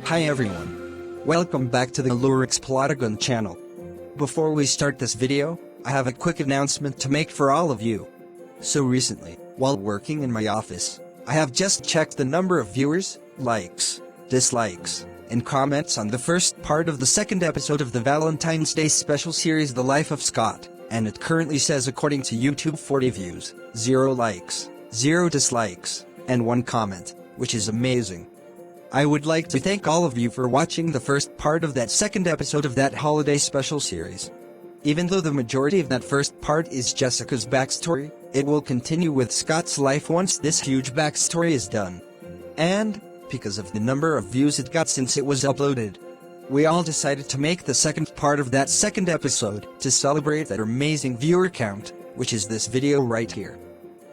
Hi everyone. Welcome back to the Lurix Plotagon channel. Before we start this video, I have a quick announcement to make for all of you. So recently, while working in my office, I have just checked the number of viewers, likes, dislikes, and comments on the first part of the second episode of the Valentine's Day special series The Life of Scott, and it currently says according to YouTube 40 views, 0 likes, 0 dislikes, and 1 comment, which is amazing. I would like to thank all of you for watching the first part of that second episode of that holiday special series. Even though the majority of that first part is Jessica's backstory, it will continue with Scott's life once this huge backstory is done. And, because of the number of views it got since it was uploaded, we all decided to make the second part of that second episode to celebrate that amazing viewer count, which is this video right here.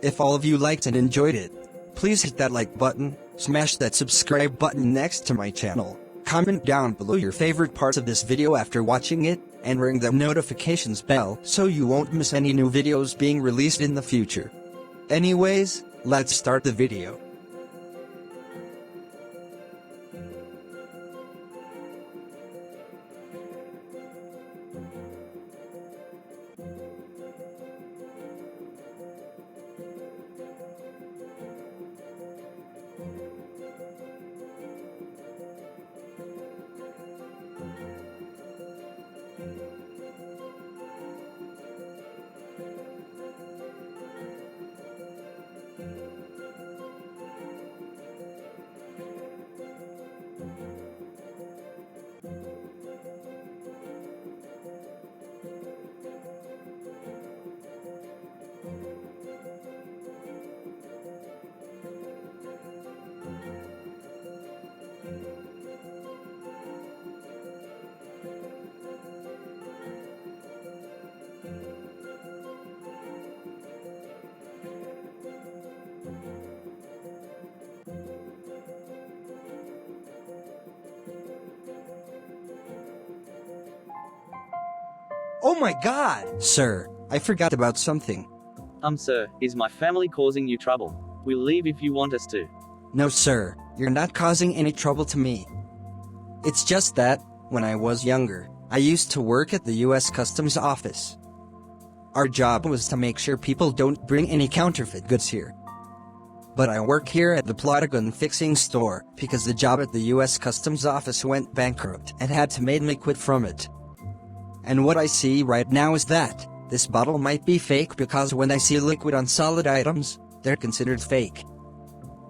If all of you liked and enjoyed it, please hit that like button, smash that subscribe button next to my channel, comment down below your favorite parts of this video after watching it, and ring the notifications bell so you won't miss any new videos being released in the future. Anyways, let's start the video. Oh my god! Sir, I forgot about something. Sir, is my family causing you trouble? We'll leave if you want us to. No sir, you're not causing any trouble to me. It's just that, when I was younger, I used to work at the US Customs office. Our job was to make sure people don't bring any counterfeit goods here. But I work here at the Plotagon Fixing Store because the job at the US Customs office went bankrupt and had to make me quit from it. And what I see right now is that this bottle might be fake because when I see liquid on solid items, they're considered fake.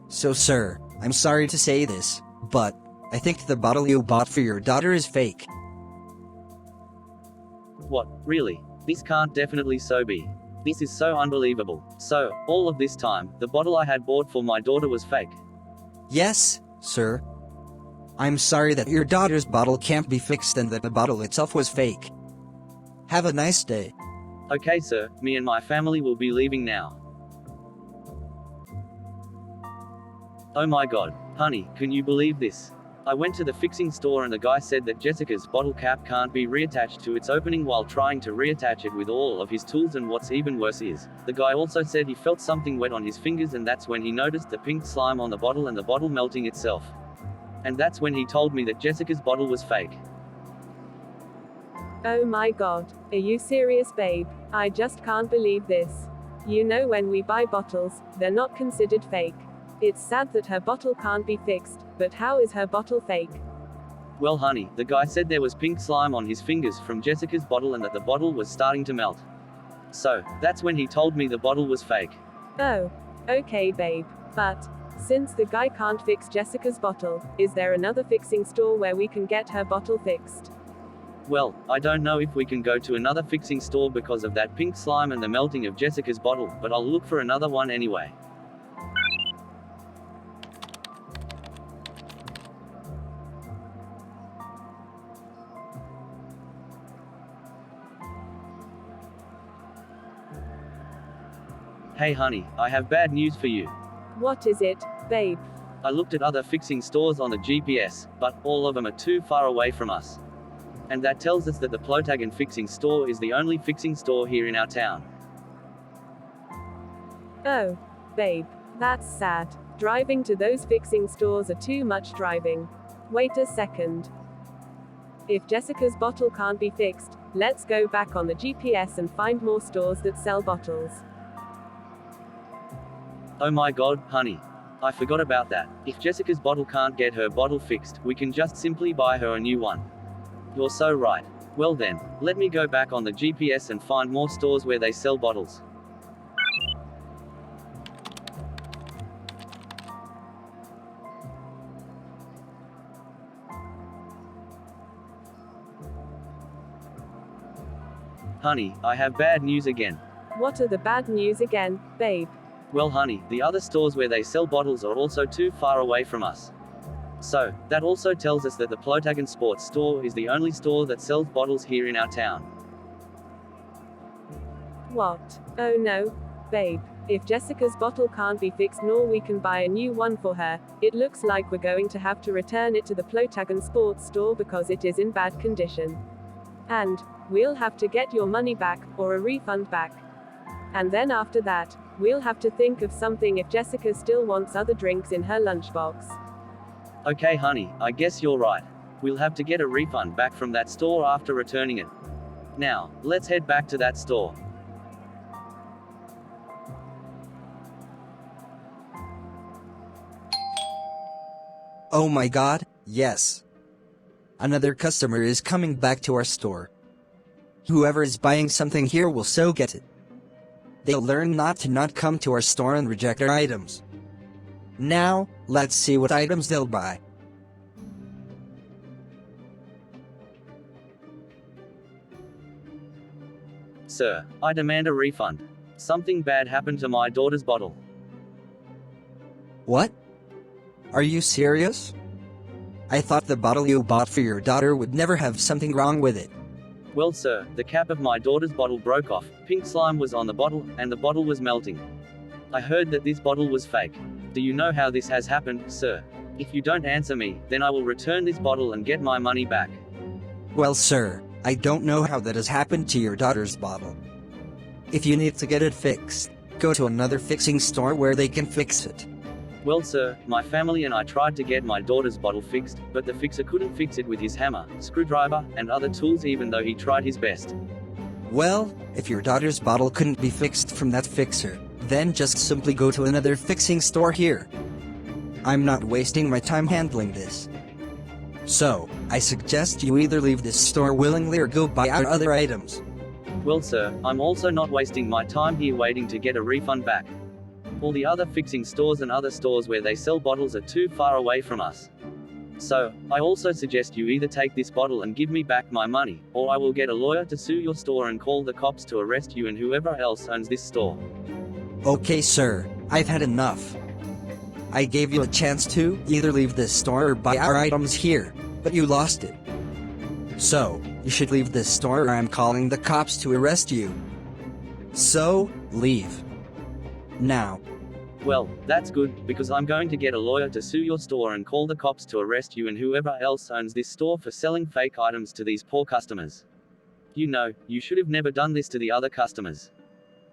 So sir, I'm sorry to say this, but I think the bottle you bought for your daughter is fake. What, really? This can't definitely so be. This is so unbelievable. So, all of this time, the bottle I had bought for my daughter was fake. Yes, sir. I'm sorry that your daughter's bottle can't be fixed and that the bottle itself was fake. Have a nice day. Okay sir, me and my family will be leaving now. Oh my god, honey, can you believe this? I went to the fixing store and the guy said that Jessica's bottle cap can't be reattached to its opening while trying to reattach it with all of his tools, and what's even worse is, the guy also said he felt something wet on his fingers, and that's when he noticed the pink slime on the bottle and the bottle melting itself. And that's when he told me that Jessica's bottle was fake. Oh my god, are you serious, babe? I just can't believe this. You know, when we buy bottles, they're not considered fake. It's sad that her bottle can't be fixed, but how is her bottle fake? Well honey, the guy said there was pink slime on his fingers from Jessica's bottle and that the bottle was starting to melt. So, that's when he told me the bottle was fake. Oh, okay babe, but since the guy can't fix Jessica's bottle, is there another fixing store where we can get her bottle fixed? Well, I don't know if we can go to another fixing store because of that pink slime and the melting of Jessica's bottle, but I'll look for another one anyway. Hey honey, I have bad news for you. What is it, babe? I looked at other fixing stores on the GPS, but all of them are too far away from us. And that tells us that the Plotagon Fixing Store is the only fixing store here in our town. Oh, babe, that's sad. Driving to those fixing stores are too much driving. Wait a second. If Jessica's bottle can't be fixed, let's go back on the GPS and find more stores that sell bottles. Oh my god, honey. I forgot about that. If Jessica's bottle can't get her bottle fixed, we can just simply buy her a new one. You're so right. Well then, let me go back on the GPS and find more stores where they sell bottles. Honey, I have bad news again. What are the bad news again, babe? Well honey, the other stores where they sell bottles are also too far away from us. So, that also tells us that the Plotagon Sports Store is the only store that sells bottles here in our town. What? Oh no, babe. If Jessica's bottle can't be fixed nor we can buy a new one for her, it looks like we're going to have to return it to the Plotagon Sports Store because it is in bad condition. And we'll have to get your money back, or a refund back. And then after that, we'll have to think of something if Jessica still wants other drinks in her lunchbox. Okay honey, I guess you're right. We'll have to get a refund back from that store after returning it. Now, let's head back to that store. Oh my god, yes. Another customer is coming back to our store. Whoever is buying something here will so get it. They'll learn not to not come to our store and reject our items. Now, let's see what items they'll buy. Sir, I demand a refund. Something bad happened to my daughter's bottle. What? Are you serious? I thought the bottle you bought for your daughter would never have something wrong with it. Well sir, the cap of my daughter's bottle broke off, pink slime was on the bottle, and the bottle was melting. I heard that this bottle was fake. Do you know how this has happened, sir? If you don't answer me, then I will return this bottle and get my money back. Well sir, I don't know how that has happened to your daughter's bottle. If you need to get it fixed, go to another fixing store where they can fix it. Well sir, my family and I tried to get my daughter's bottle fixed, but the fixer couldn't fix it with his hammer, screwdriver, and other tools even though he tried his best. Well, if your daughter's bottle couldn't be fixed from that fixer, then just simply go to another fixing store here. I'm not wasting my time handling this. So, I suggest you either leave this store willingly or go buy our other items. Well sir, I'm also not wasting my time here waiting to get a refund back. All the other fixing stores and other stores where they sell bottles are too far away from us. So, I also suggest you either take this bottle and give me back my money, or I will get a lawyer to sue your store and call the cops to arrest you and whoever else owns this store. Okay sir, I've had enough. I gave you a chance to either leave this store or buy our items here, but you lost it. So, you should leave this store or I'm calling the cops to arrest you. So, leave. Now. Well, that's good, because I'm going to get a lawyer to sue your store and call the cops to arrest you and whoever else owns this store for selling fake items to these poor customers. You know, you should have never done this to the other customers.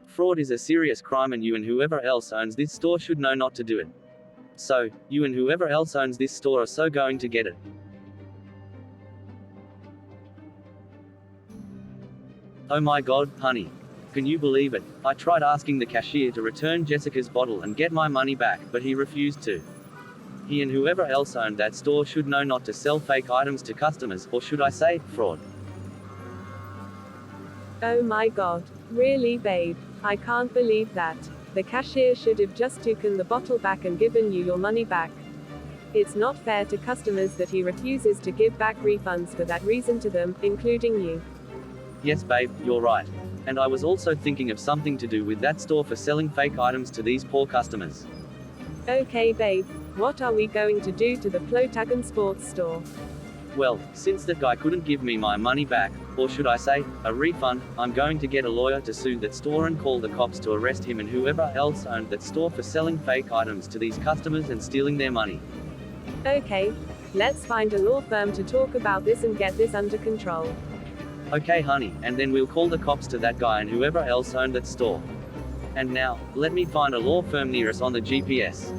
Fraud is a serious crime and you and whoever else owns this store should know not to do it. So, you and whoever else owns this store are so going to get it. Oh my god, honey. Can you believe it? I tried asking the cashier to return Jessica's bottle and get my money back, but he refused to. He and whoever else owned that store should know not to sell fake items to customers, or should I say, fraud. Oh my god. Really, babe? I can't believe that. The cashier should have just taken the bottle back and given you your money back. It's not fair to customers that he refuses to give back refunds for that reason to them, including you. Yes babe, you're right. And I was also thinking of something to do with that store for selling fake items to these poor customers. Okay babe, what are we going to do to the Plotagon Sports Store? Well, since that guy couldn't give me my money back, or should I say, a refund, I'm going to get a lawyer to sue that store and call the cops to arrest him and whoever else owned that store for selling fake items to these customers and stealing their money. Okay, let's find a law firm to talk about this and get this under control. Okay honey, and then we'll call the cops to that guy and whoever else owned that store. And now, let me find a law firm near us on the GPS.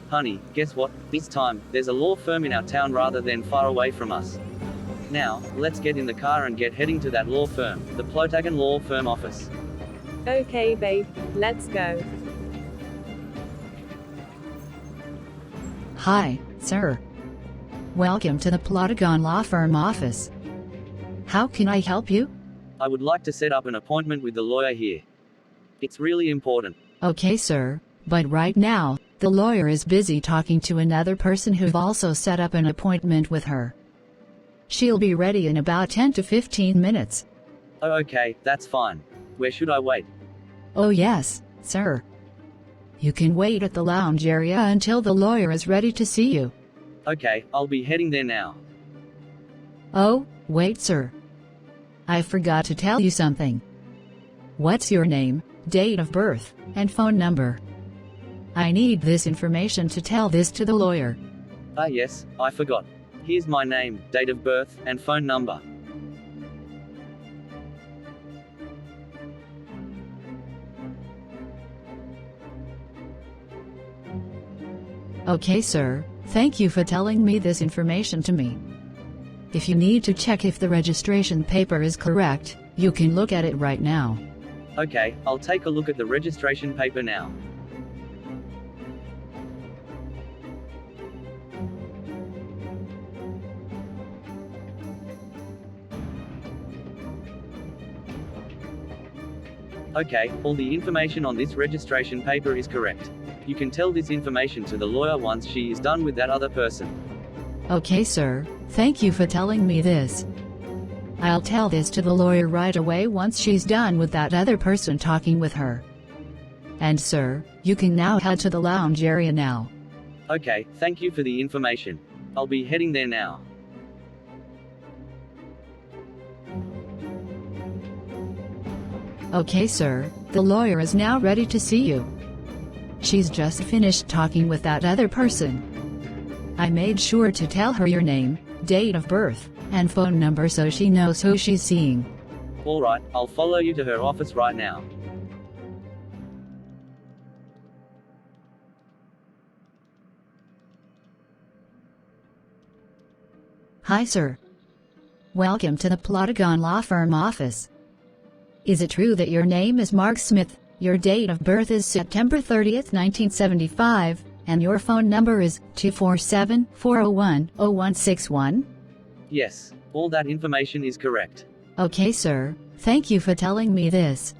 Honey, guess what? This time, there's a law firm in our town rather than far away from us. Now, let's get in the car and get heading to that law firm, the Plotagon Law Firm office. Okay, babe, let's go. Hi, sir. Welcome to the Plotagon Law Firm office. How can I help you? I would like to set up an appointment with the lawyer here. It's really important. Okay, sir, but right now, the lawyer is busy talking to another person who've also set up an appointment with her. She'll be ready in about 10 to 15 minutes. Oh, okay, that's fine. Where should I wait? Oh yes, sir. You can wait at the lounge area until the lawyer is ready to see you. Okay, I'll be heading there now. Oh, wait, sir. I forgot to tell you something. What's your name, date of birth, and phone number? I need this information to tell this to the lawyer. Ah yes, I forgot. Here's my name, date of birth, and phone number. Okay, sir, thank you for telling me this information to me. If you need to check if the registration paper is correct, you can look at it right now. Okay, I'll take a look at the registration paper now. Okay, all the information on this registration paper is correct. You can tell this information to the lawyer once she is done with that other person. Okay, sir, thank you for telling me this. I'll tell this to the lawyer right away once she's done with that other person talking with her. And sir, you can now head to the lounge area now. Okay, thank you for the information. I'll be heading there now. Okay, sir, the lawyer is now ready to see you. She's just finished talking with that other person. I made sure to tell her your name, date of birth, and phone number so she knows who she's seeing. Alright, I'll follow you to her office right now. Hi, sir. Welcome to the Plotagon Law Firm office. Is it true that your name is Mark Smith, your date of birth is September 30th, 1975, and your phone number is 247-401-0161? Yes, all that information is correct. Okay, sir, thank you for telling me this.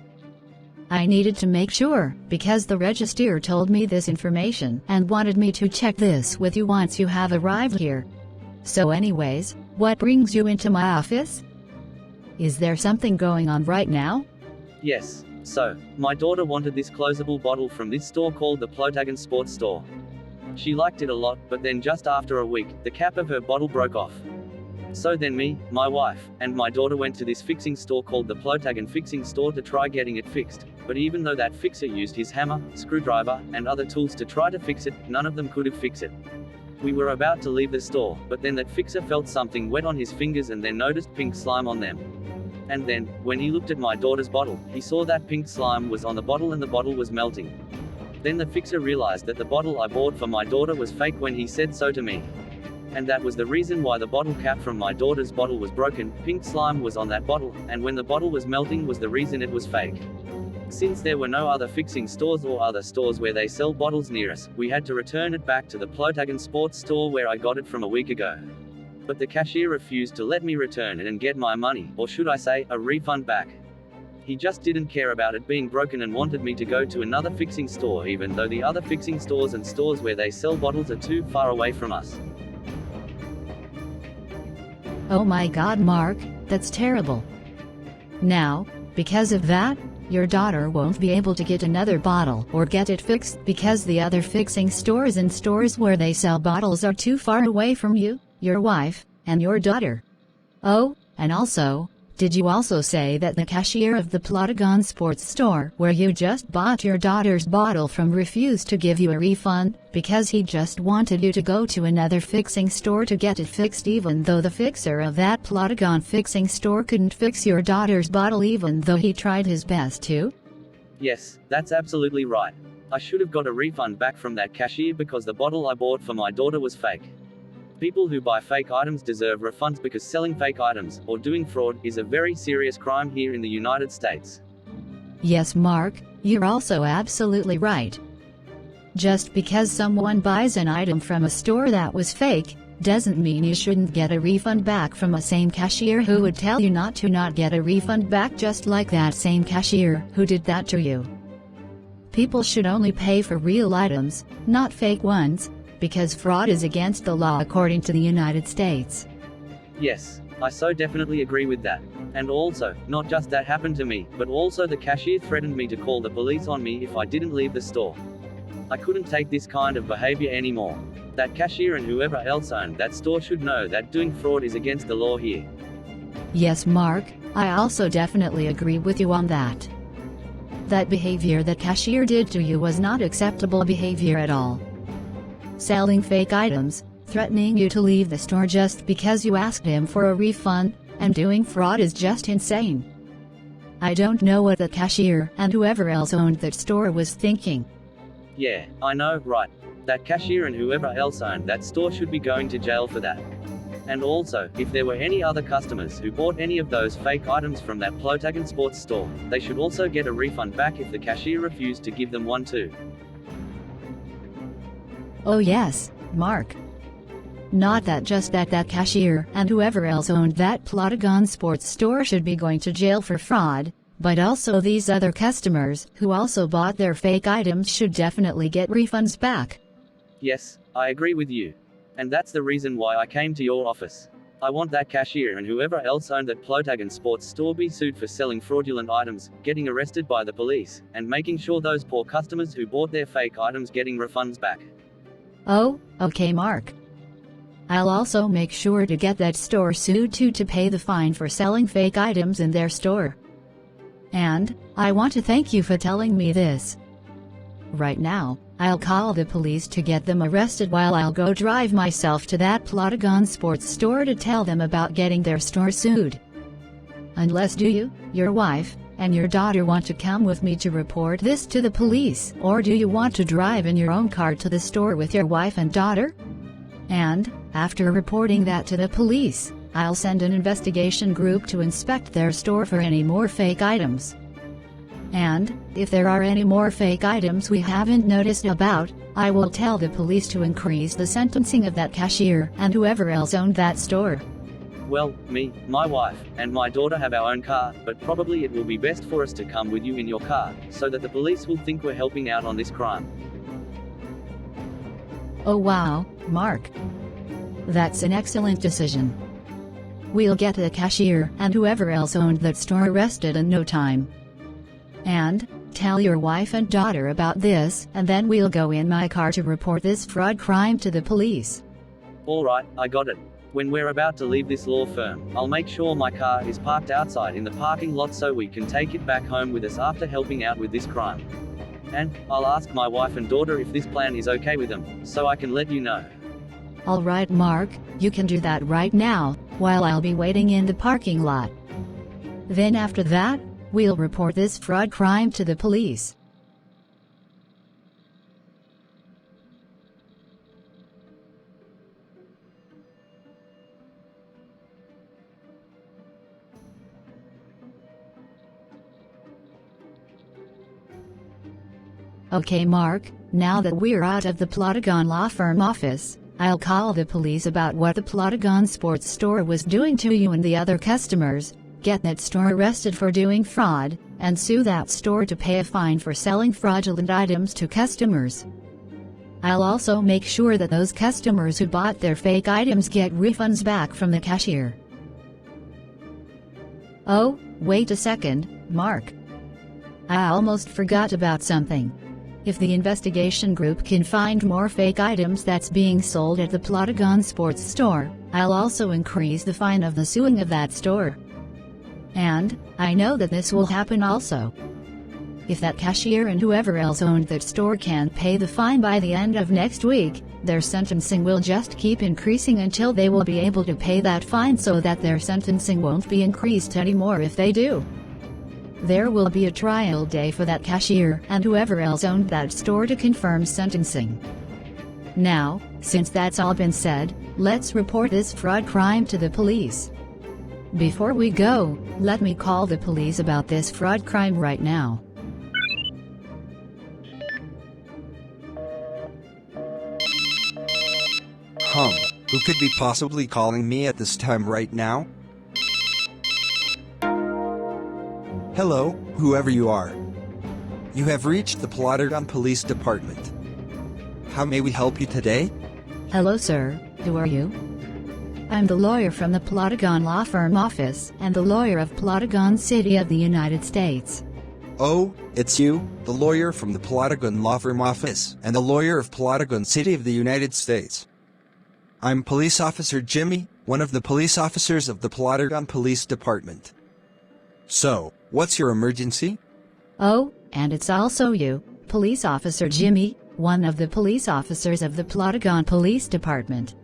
I needed to make sure, because the register told me this information and wanted me to check this with you once you have arrived here. So anyways, what brings you into my office? Is there something going on right now? Yes, so, my daughter wanted this closable bottle from this store called the Plotagon Sports Store. She liked it a lot, but then just after a week, the cap of her bottle broke off. So then me, my wife, and my daughter went to this fixing store called the Plotagon Fixing Store to try getting it fixed, but even though that fixer used his hammer, screwdriver, and other tools to try to fix it, none of them could fix it. We were about to leave the store, but then that fixer felt something wet on his fingers and then noticed pink slime on them. And then, when he looked at my daughter's bottle, he saw that pink slime was on the bottle and the bottle was melting. Then the fixer realized that the bottle I bought for my daughter was fake when he said so to me. And that was the reason why the bottle cap from my daughter's bottle was broken, pink slime was on that bottle, and when the bottle was melting was the reason it was fake. Since there were no other fixing stores or other stores where they sell bottles near us, we had to return it back to the Plotagon Sports Store where I got it from a week ago. But the cashier refused to let me return it and get my money, or should I say, a refund back. He just didn't care about it being broken and wanted me to go to another fixing store even though the other fixing stores and stores where they sell bottles are too far away from us. Oh my God, Mark, that's terrible. Now, because of that, your daughter won't be able to get another bottle or get it fixed because the other fixing stores and stores where they sell bottles are too far away from you, your wife, and your daughter. Oh, and also, did you also say that the cashier of the Plotagon Sports Store where you just bought your daughter's bottle from refused to give you a refund, because he just wanted you to go to another fixing store to get it fixed even though the fixer of that Plotagon Fixing Store couldn't fix your daughter's bottle even though he tried his best to? Yes, that's absolutely right. I should have got a refund back from that cashier because the bottle I bought for my daughter was fake. People who buy fake items deserve refunds because selling fake items, or doing fraud, is a very serious crime here in the United States. Yes, Mark, you're also absolutely right. Just because someone buys an item from a store that was fake, doesn't mean you shouldn't get a refund back from a same cashier who would tell you not get a refund back, just like that same cashier who did that to you. People should only pay for real items, not fake ones, because fraud is against the law according to the United States. Yes, I so definitely agree with that. And also, not just that happened to me, but also the cashier threatened me to call the police on me if I didn't leave the store. I couldn't take this kind of behavior anymore. That cashier and whoever else owned that store should know that doing fraud is against the law here. Yes, Mark, I also definitely agree with you on that. That behavior that cashier did to you was not acceptable behavior at all. Selling fake items, threatening you to leave the store just because you asked him for a refund, and doing fraud is just insane. I don't know what the cashier and whoever else owned that store was thinking. Yeah, I know, right. That cashier and whoever else owned that store should be going to jail for that. And also, if there were any other customers who bought any of those fake items from that Plotagon Sports Store, they should also get a refund back if the cashier refused to give them one too. Oh yes, Mark. Not that just that cashier and whoever else owned that Plotagon Sports Store should be going to jail for fraud, but also these other customers who also bought their fake items should definitely get refunds back. Yes, I agree with you. And that's the reason why I came to your office. I want that cashier and whoever else owned that Plotagon Sports Store be sued for selling fraudulent items, getting arrested by the police, and making sure those poor customers who bought their fake items getting refunds back. Oh, okay, Mark. I'll also make sure to get that store sued too to pay the fine for selling fake items in their store. And I want to thank you for telling me this. Right now, I'll call the police to get them arrested while I'll go drive myself to that Plotagon Sports Store to tell them about getting their store sued. Unless do you, your wife, and your daughter want to come with me to report this to the police, or do you want to drive in your own car to the store with your wife and daughter? And, after reporting that to the police, I'll send an investigation group to inspect their store for any more fake items. And, if there are any more fake items we haven't noticed about, I will tell the police to increase the sentencing of that cashier and whoever else owned that store. Well, me, my wife, and my daughter have our own car, but probably it will be best for us to come with you in your car, so that the police will think we're helping out on this crime. Oh wow, Mark. That's an excellent decision. We'll get the cashier and whoever else owned that store arrested in no time. And, tell your wife and daughter about this, and then we'll go in my car to report this fraud crime to the police. Alright, I got it. When we're about to leave this law firm, I'll make sure my car is parked outside in the parking lot so we can take it back home with us after helping out with this crime. And, I'll ask my wife and daughter if this plan is okay with them, so I can let you know. Alright, Mark, you can do that right now, while I'll be waiting in the parking lot. Then after that, we'll report this fraud crime to the police. Okay, Mark, now that we're out of the Plotagon law firm office, I'll call the police about what the Plotagon Sports Store was doing to you and the other customers, get that store arrested for doing fraud, and sue that store to pay a fine for selling fraudulent items to customers. I'll also make sure that those customers who bought their fake items get refunds back from the cashier. Oh, wait a second, Mark. I almost forgot about something. If the investigation group can find more fake items that's being sold at the Plotagon Sports Store, I'll also increase the fine of the suing of that store. And, I know that this will happen also. If that cashier and whoever else owned that store can't pay the fine by the end of next week, their sentencing will just keep increasing until they will be able to pay that fine, so that their sentencing won't be increased anymore if they do. there will be a trial day for that cashier and whoever else owned that store to confirm sentencing. Now, since that's all been said, let's report this fraud crime to the police. Before we go, let me call the police about this fraud crime right now. Who could be possibly calling me at this time right now? Hello, whoever you are. You have reached the Plotagon Police Department. How may we help you today? Hello sir, who are you? I'm the lawyer from the Plotagon Law Firm office and the lawyer of Plotagon City of the United States. Oh, it's you, the lawyer from the Plotagon Law Firm office and the lawyer of Plotagon City of the United States. I'm Police Officer Jimmy, one of the police officers of the Plotagon Police Department. So, what's your emergency? Oh, and it's also you, Police Officer Jimmy, one of the police officers of the Plotagon Police Department.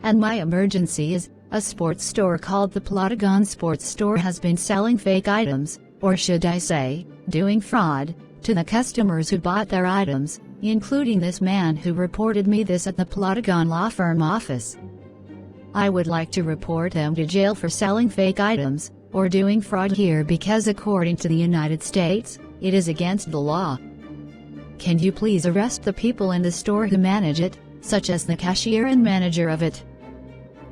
And my emergency is, a sports store called the Plotagon Sports Store has been selling fake items, or should I say, doing fraud, to the customers who bought their items, including this man who reported me this at the Plotagon Law Firm office. I would like to report him to jail for selling fake items, or doing fraud here because according to the United States, it is against the law. Can you please arrest the people in the store who manage it, such as the cashier and manager of it?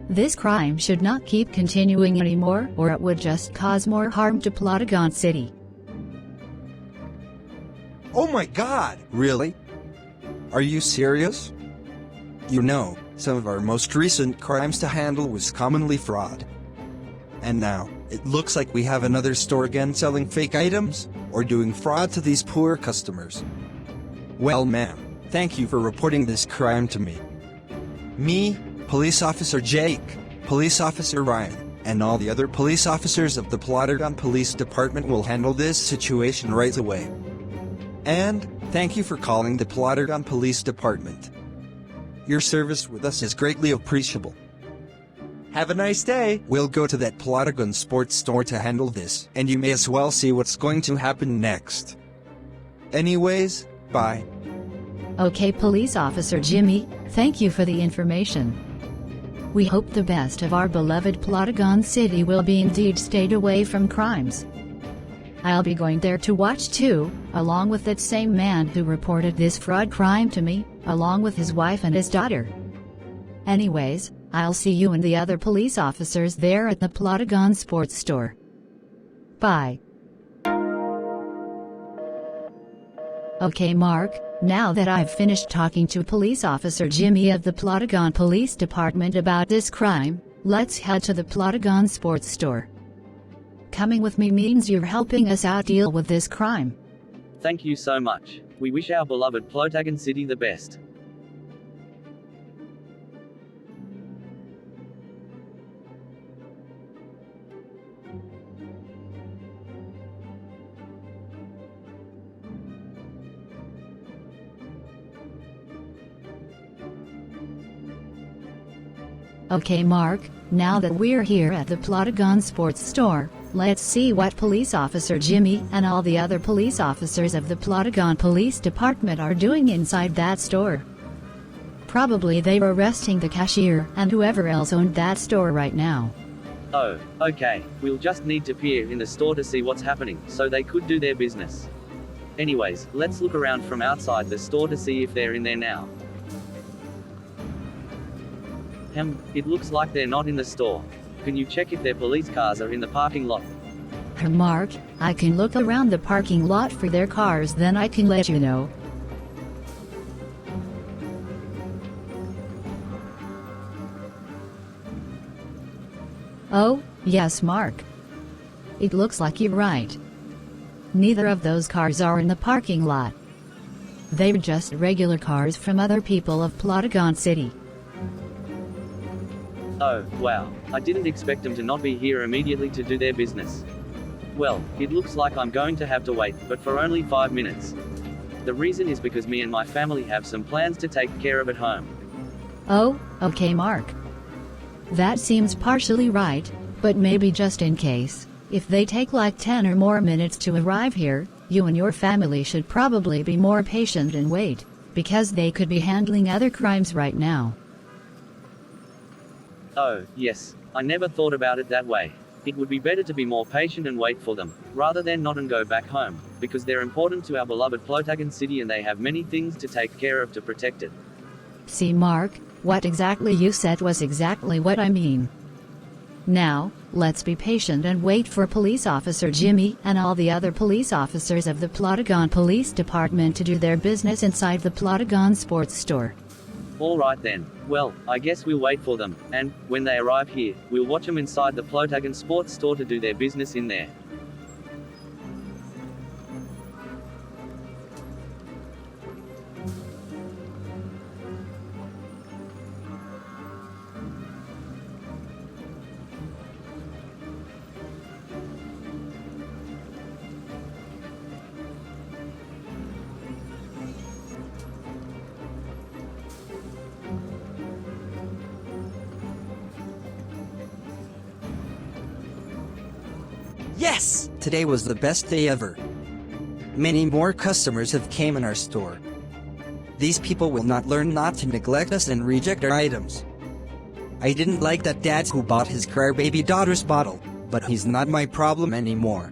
This crime should not keep continuing anymore or it would just cause more harm to Plotagon City. Oh my God! Really? Are you serious? You know, some of our most recent crimes to handle was commonly fraud. And now, it looks like we have another store again selling fake items, or doing fraud to these poor customers. Well ma'am, thank you for reporting this crime to me. Me, Police Officer Jake, Police Officer Ryan, and all the other police officers of the Plotagon Police Department will handle this situation right away. And, thank you for calling the Plotagon Police Department. Your service with us is greatly appreciable. Have a nice day! We'll go to that Plotagon Sports Store to handle this, and you may as well see what's going to happen next. Anyways, bye. Okay, Police Officer Jimmy, thank you for the information. We hope the best of our beloved Plotagon City will be indeed stayed away from crimes. I'll be going there to watch too, along with that same man who reported this fraud crime to me, along with his wife and his daughter. Anyways, I'll see you and the other police officers there at the Plotagon Sports Store. Bye. Okay Mark, now that I've finished talking to Police Officer Jimmy of the Plotagon Police Department about this crime, let's head to the Plotagon Sports Store. Coming with me means you're helping us out deal with this crime. Thank you so much. We wish our beloved Plotagon City the best. Okay Mark, now that we're here at the Plotagon Sports Store, let's see what Police Officer Jimmy and all the other police officers of the Plotagon Police Department are doing inside that store. Probably they're arresting the cashier and whoever else owned that store right now. Oh, okay, we'll just need to peer in the store to see what's happening, so they could do their business. Anyways, let's look around from outside the store to see if they're in there now. It looks like they're not in the store. Can you check if their police cars are in the parking lot? Mark, I can look around the parking lot for their cars, then I can let you know. Oh, yes Mark. It looks like you're right. Neither of those cars are in the parking lot. They're just regular cars from other people of Plotagon City. Oh, wow, I didn't expect them to not be here immediately to do their business. Well, it looks like I'm going to have to wait, but for only 5 minutes. The reason is because me and my family have some plans to take care of at home. Oh, okay Mark. That seems partially right, but maybe just in case, If they take like 10 or more minutes to arrive here, you and your family should probably be more patient and wait, because they could be handling other crimes right now. Oh, yes, I never thought about it that way. It would be better to be more patient and wait for them, rather than not and go back home, because they're important to our beloved Plotagon City and they have many things to take care of to protect it. See, Mark, what exactly you said was exactly what I mean. Now, let's be patient and wait for Police Officer Jimmy and all the other police officers of the Plotagon Police Department to do their business inside the Plotagon Sports Store. Alright then, well, I guess we'll wait for them, and, when they arrive here, we'll watch them inside the Plotagon Sports Store to do their business in there. Yes! Today was the best day ever. Many more customers have came in our store. These people will not learn not to neglect us and reject our items. I didn't like that dad who bought his crybaby daughter's bottle, but he's not my problem anymore.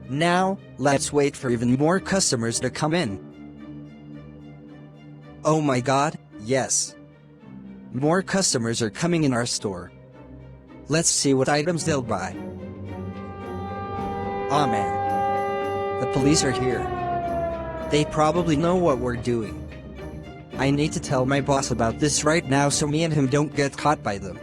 Now, let's wait for even more customers to come in. Oh my god, yes. More customers are coming in our store. Let's see what items they'll buy. Aw man. The police are here. They probably know what we're doing. I need to tell my boss about this right now so me and him don't get caught by them.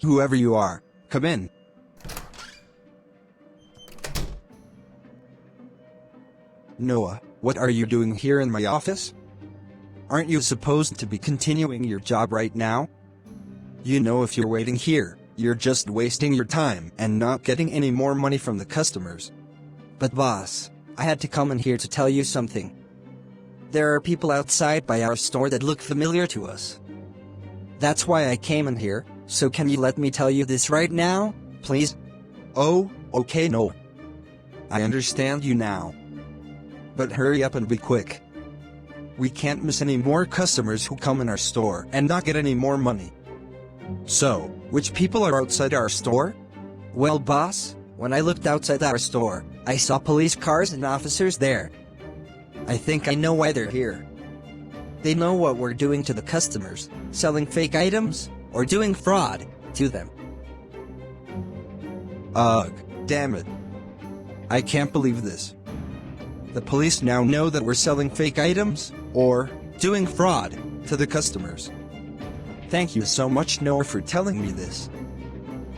Whoever you are, come in. Noah, what are you doing here in my office? Aren't you supposed to be continuing your job right now? You know, if you're waiting here, you're just wasting your time and not getting any more money from the customers. But boss, I had to come in here to tell you something. There are people outside by our store that look familiar to us. That's why I came in here, so can you let me tell you this right now, please? Oh, okay, no. I understand you now. But hurry up and be quick. We can't miss any more customers who come in our store and not get any more money. So, which people are outside our store? Well, boss, when I looked outside our store, I saw police cars and officers there. I think I know why they're here. They know what we're doing to the customers, selling fake items, or doing fraud to them. Ugh, damn it. I can't believe this. The police now know that we're selling fake items, or doing fraud, to the customers. Thank you so much, Noah, for telling me this.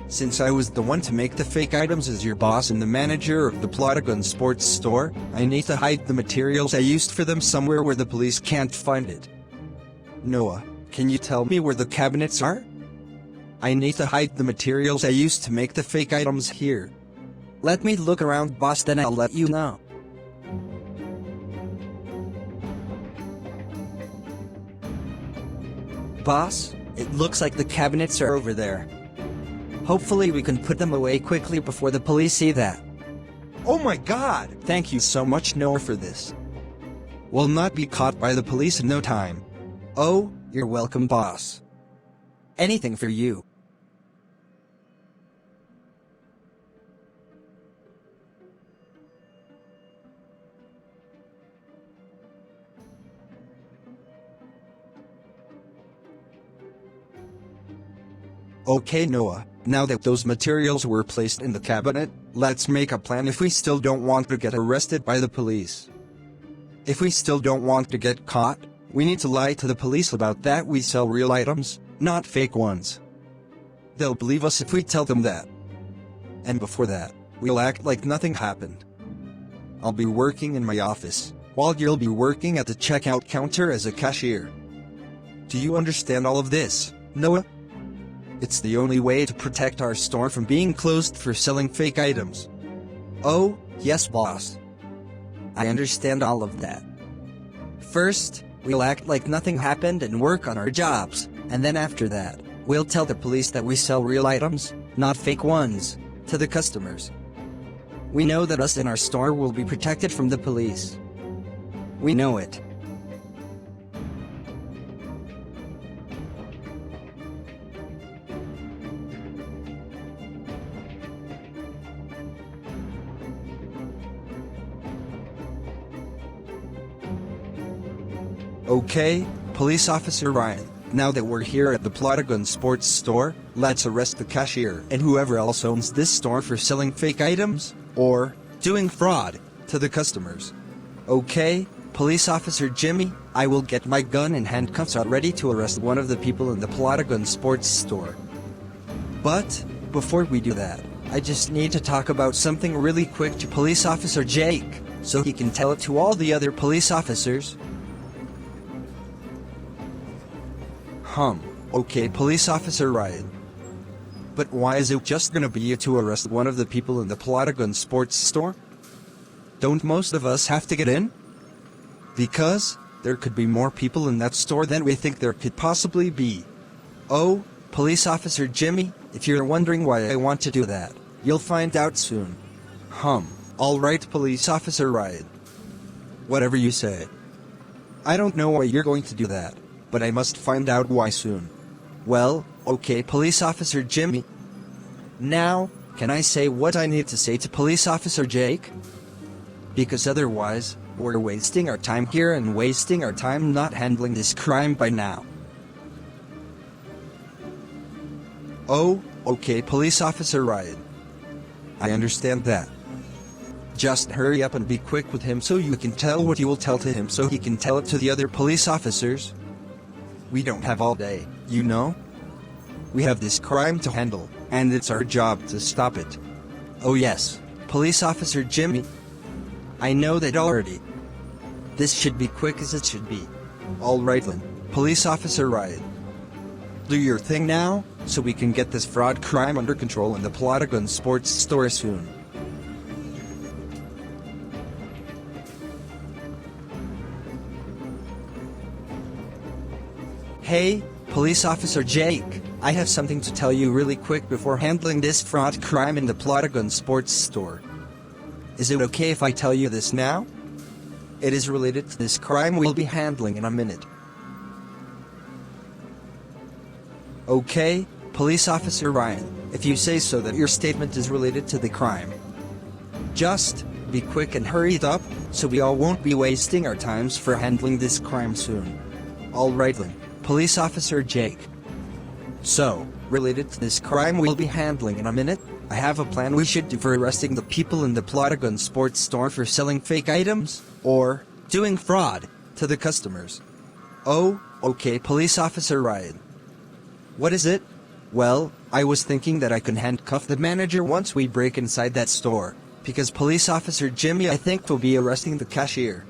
Since I was the one to make the fake items as your boss and the manager of the Plotagon Sports Store, I need to hide the materials I used for them somewhere where the police can't find it. Noah, can you tell me where the cabinets are? I need to hide the materials I used to make the fake items here. Let me look around, boss, then I'll let you know. Boss, it looks like the cabinets are over there. Hopefully we can put them away quickly before the police see that. Oh my god! Thank you so much, Noah, for this. We'll not be caught by the police in no time. Oh, you're welcome, boss. Anything for you. Okay, Noah, now that those materials were placed in the cabinet, let's make a plan if we still don't want to get arrested by the police. If we still don't want to get caught, we need to lie to the police about that we sell real items, not fake ones. They'll believe us if we tell them that. And before that, we'll act like nothing happened. I'll be working in my office, while you'll be working at the checkout counter as a cashier. Do you understand all of this, Noah? It's the only way to protect our store from being closed for selling fake items. Oh, yes boss. I understand all of that. First, we'll act like nothing happened and work on our jobs, and then after that, we'll tell the police that we sell real items, not fake ones, to the customers. We know that us in our store will be protected from the police. We know it. Okay, Police Officer Ryan, now that we're here at the Plotagon Sports Store, let's arrest the cashier and whoever else owns this store for selling fake items, or doing fraud, to the customers. Okay, Police Officer Jimmy, I will get my gun and handcuffs out ready to arrest one of the people in the Plotagon Sports Store. But, before we do that, I just need to talk about something really quick to Police Officer Jake, so he can tell it to all the other police officers. Okay, Police Officer Ryan. But why is it just gonna be you to arrest one of the people in the Plotagon Sports Store? Don't most of us have to get in? Because there could be more people in that store than we think there could possibly be. Oh, Police Officer Jimmy, if you're wondering why I want to do that, you'll find out soon. Alright Police Officer Ryan. Whatever you say. I don't know why you're going to do that, but I must find out why soon. Well, okay Police Officer Jimmy. Now, can I say what I need to say to Police Officer Jake? Because otherwise, we're wasting our time here and wasting our time not handling this crime by now. Oh, okay Police Officer Ryan. I understand that. Just hurry up and be quick with him so you can tell what you will tell to him so he can tell it to the other police officers. We don't have all day, you know? We have this crime to handle, and it's our job to stop it. Oh yes, Police Officer Jimmy. I know that already. This should be quick as it should be. Alright then, Police Officer Ryan. Do your thing now, so we can get this fraud crime under control in the Plotagon Sports Store soon. Hey, Police Officer Jake, I have something to tell you really quick before handling this fraud crime in the Plotagon Sports Store. Is it okay if I tell you this now? It is related to this crime we'll be handling in a minute. Okay, Police Officer Ryan, if you say so that your statement is related to the crime. Just be quick and hurry it up, so we all won't be wasting our times for handling this crime soon. Alright then. Police Officer Jake. So, related to this crime we'll be handling in a minute, I have a plan we should do for arresting the people in the Plotagon Sports Store for selling fake items, or doing fraud, to the customers. Oh, okay Police Officer Ryan. What is it? Well, I was thinking that I can handcuff the manager once we break inside that store, because Police Officer Jimmy I think will be arresting the cashier.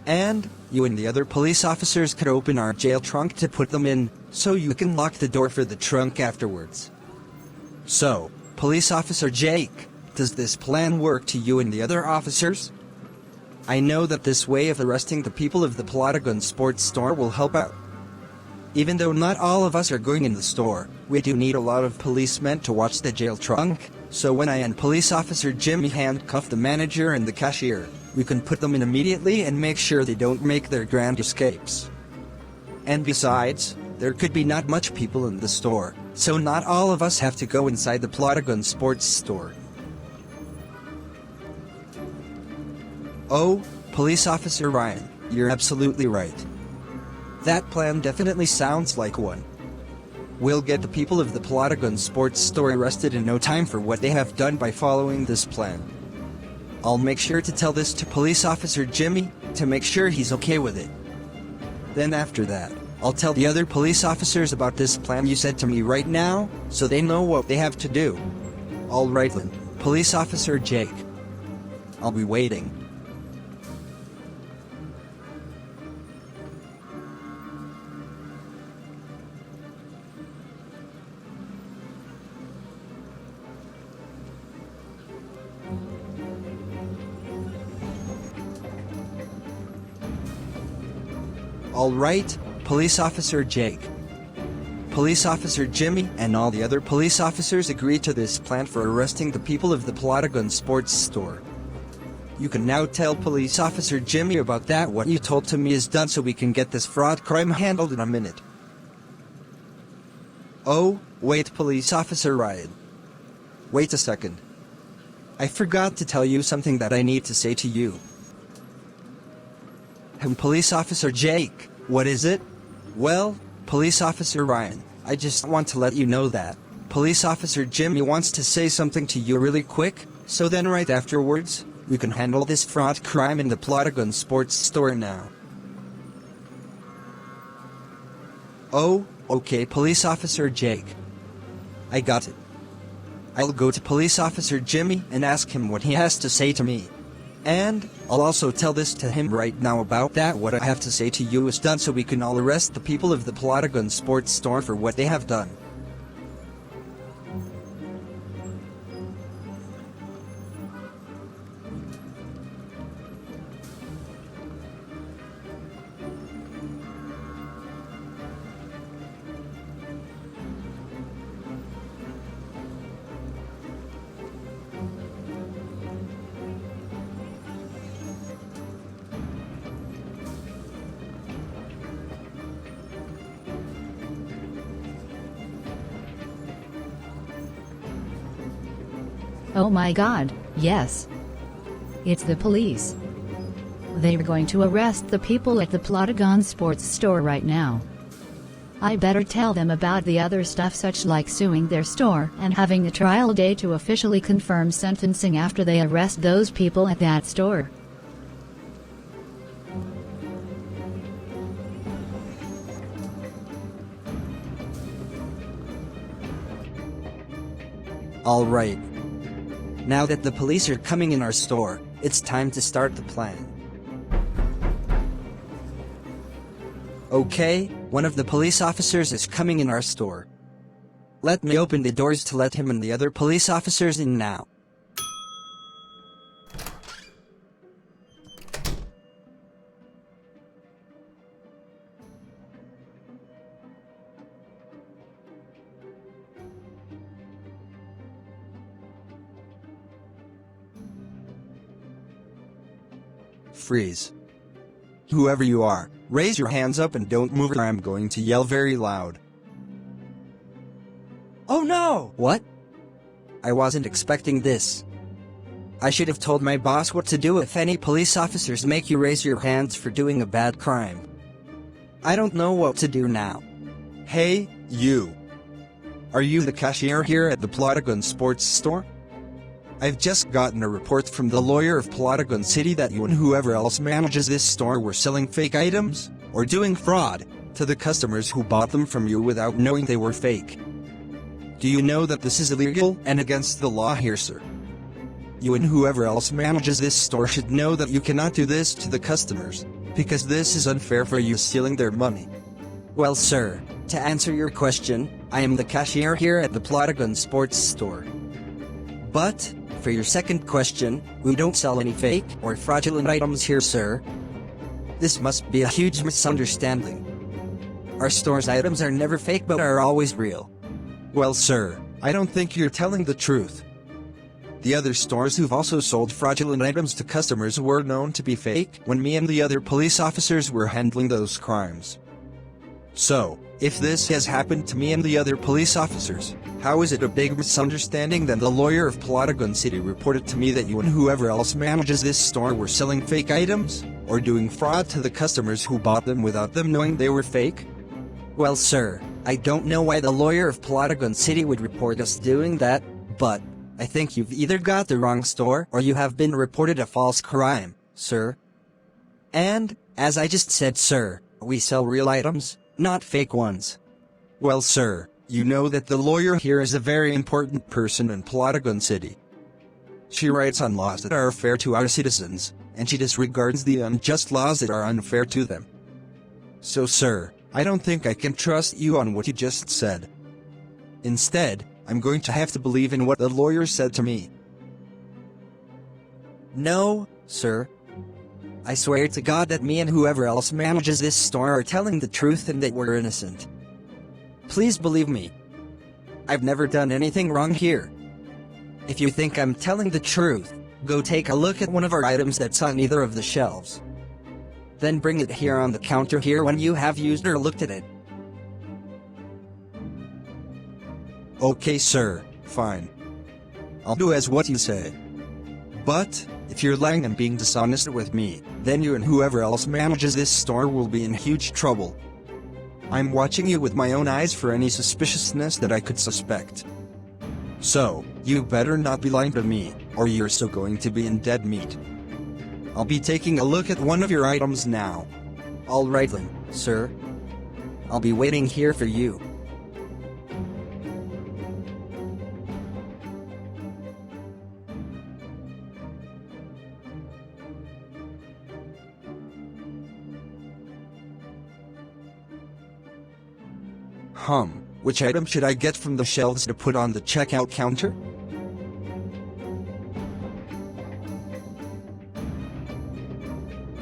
And, you and the other police officers could open our jail trunk to put them in, so you can lock the door for the trunk afterwards. So, Police Officer Jake, does this plan work to you and the other officers? I know that this way of arresting the people of the Plotagon Sports Store will help out. Even though not all of us are going in the store, we do need a lot of policemen to watch the jail trunk, so when I and Police Officer Jimmy handcuff the manager and the cashier, we can put them in immediately and make sure they don't make their grand escapes. And besides, there could be not much people in the store, so not all of us have to go inside the Plotagon Sports Store. Oh, Police Officer Ryan, you're absolutely right. That plan definitely sounds like one. We'll get the people of the Plotagon Sports Store arrested in no time for what they have done by following this plan. I'll make sure to tell this to Police Officer Jimmy, to make sure he's okay with it. Then after that, I'll tell the other police officers about this plan you said to me right now, so they know what they have to do. Alright then, Police Officer Jake. I'll be waiting. Alright, Police Officer Jake. Police Officer Jimmy and all the other police officers agreed to this plan for arresting the people of the Plotagon Sports Store. You can now tell Police Officer Jimmy about that. What you told to me is done, so we can get this fraud crime handled in a minute. Oh, wait, Police Officer Ryan. Wait a second. I forgot to tell you something that I need to say to you. Police Officer Jake, what is it? Well, Police Officer Ryan, I just want to let you know that Police Officer Jimmy wants to say something to you really quick, so then right afterwards, we can handle this fraud crime in the Plotagon Sports Store now. Oh, okay, Police Officer Jake. I got it. I'll go to Police Officer Jimmy and ask him what he has to say to me. And I'll also tell this to him right now about that. What I have to say to you is done, so we can all arrest the people of the Plotagon Sports Store for what they have done. Oh my god, yes. It's the police. They're going to arrest the people at the Plotagon Sports Store right now. I better tell them about the other stuff, such like suing their store and having a trial day to officially confirm sentencing after they arrest those people at that store. Alright. Now that the police are coming in our store, it's time to start the plan. Okay, one of the police officers is coming in our store. Let me open the doors to let him and the other police officers in now. Freeze. Whoever you are, raise your hands up and don't move or I'm going to yell very loud. Oh no! What? I wasn't expecting this. I should have told my boss what to do if any police officers make you raise your hands for doing a bad crime. I don't know what to do now. Hey, you. Are you the cashier here at the Plotagon Sports Store? I've just gotten a report from the lawyer of Plotagon City that you and whoever else manages this store were selling fake items, or doing fraud, to the customers who bought them from you without knowing they were fake. Do you know that this is illegal and against the law here, sir? You and whoever else manages this store should know that you cannot do this to the customers, because this is unfair for you stealing their money. Well, sir, to answer your question, I am the cashier here at the Plotagon Sports Store. But, for your second question, we don't sell any fake or fraudulent items here, sir. This must be a huge misunderstanding. Our store's items are never fake but are always real. Well, sir, I don't think you're telling the truth. The other stores who've also sold fraudulent items to customers were known to be fake when me and the other police officers were handling those crimes. So, if this has happened to me and the other police officers, how is it a big misunderstanding that the lawyer of Plotagon City reported to me that you and whoever else manages this store were selling fake items, or doing fraud to the customers who bought them without them knowing they were fake? Well, sir, I don't know why the lawyer of Plotagon City would report us doing that, but I think you've either got the wrong store or you have been reported a false crime, sir. And, as I just said, sir, we sell real items, not fake ones. Well, sir, you know that the lawyer here is a very important person in Plotagon City. She writes on laws that are fair to our citizens, and she disregards the unjust laws that are unfair to them. So, sir, I don't think I can trust you on what you just said. Instead, I'm going to have to believe in what the lawyer said to me. No, sir. I swear to God that me and whoever else manages this store are telling the truth and that we're innocent. Please believe me. I've never done anything wrong here. If you think I'm telling the truth, go take a look at one of our items that's on either of the shelves. Then bring it here on the counter here when you have used or looked at it. Okay, sir, fine. I'll do as what you say. But, if you're lying and being dishonest with me, then you and whoever else manages this store will be in huge trouble. I'm watching you with my own eyes for any suspiciousness that I could suspect. So, you better not be lying to me, or you're still going to be in dead meat. I'll be taking a look at one of your items now. Alright then, sir. I'll be waiting here for you. Which item should I get from the shelves to put on the checkout counter?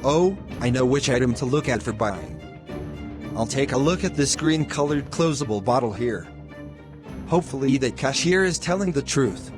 Oh, I know which item to look at for buying. I'll take a look at this green-colored closable bottle here. Hopefully the cashier is telling the truth.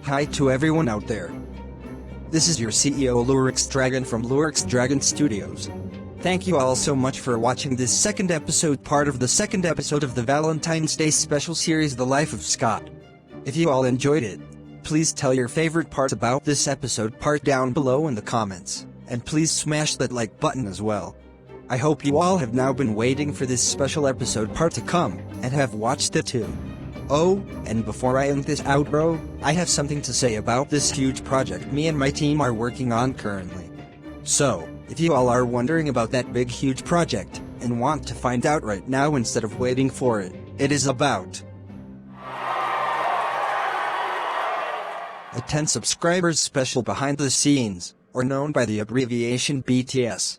Hi to everyone out there. This is your CEO Lurix Dragon from Lurix Dragon Studios. Thank you all so much for watching this second episode, part of the second episode of the Valentine's Day special series The Life of Scott. If you all enjoyed it, please tell your favorite parts about this episode part down below in the comments, and please smash that like button as well. I hope you all have now been waiting for this special episode part to come, and have watched it too. Oh, and before I end this outro, I have something to say about this huge project me and my team are working on currently. So, if you all are wondering about that big huge project, and want to find out right now instead of waiting for it, it is about a 10 subscribers special behind the scenes, or known by the abbreviation BTS.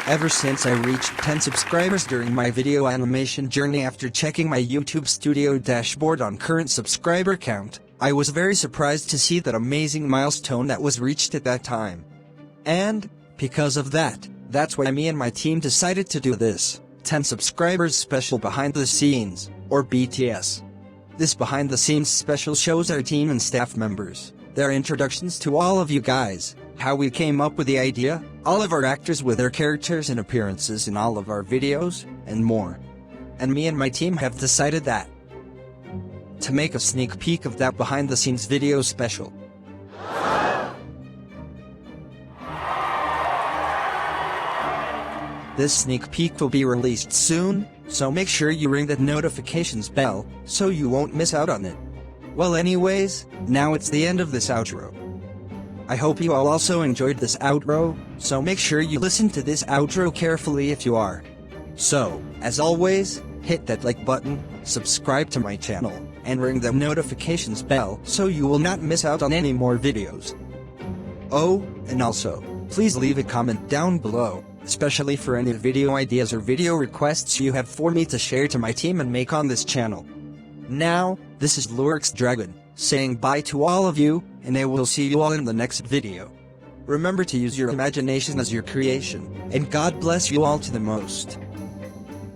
Ever since I reached 10 subscribers during my video animation journey after checking my YouTube studio dashboard on current subscriber count, I was very surprised to see that amazing milestone that was reached at that time. And, because of that, that's why me and my team decided to do this 10 subscribers special behind the scenes, or BTS. This behind the scenes special shows our team and staff members, their introductions to all of you guys, how we came up with the idea, all of our actors with their characters and appearances in all of our videos, and more. And me and my team have decided that to make a sneak peek of that behind the scenes video special. This sneak peek will be released soon, so make sure you ring that notifications bell, so you won't miss out on it. Well anyways, now it's the end of this outro. I hope you all also enjoyed this outro, so make sure you listen to this outro carefully if you are. So, as always, hit that like button, subscribe to my channel, and ring the notifications bell so you will not miss out on any more videos. Oh, and also, please leave a comment down below, especially for any video ideas or video requests you have for me to share to my team and make on this channel. Now, this is Lurix Dragon, saying bye to all of you, and I will see you all in the next video. Remember to use your imagination as your creation, and God bless you all to the most.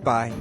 Bye.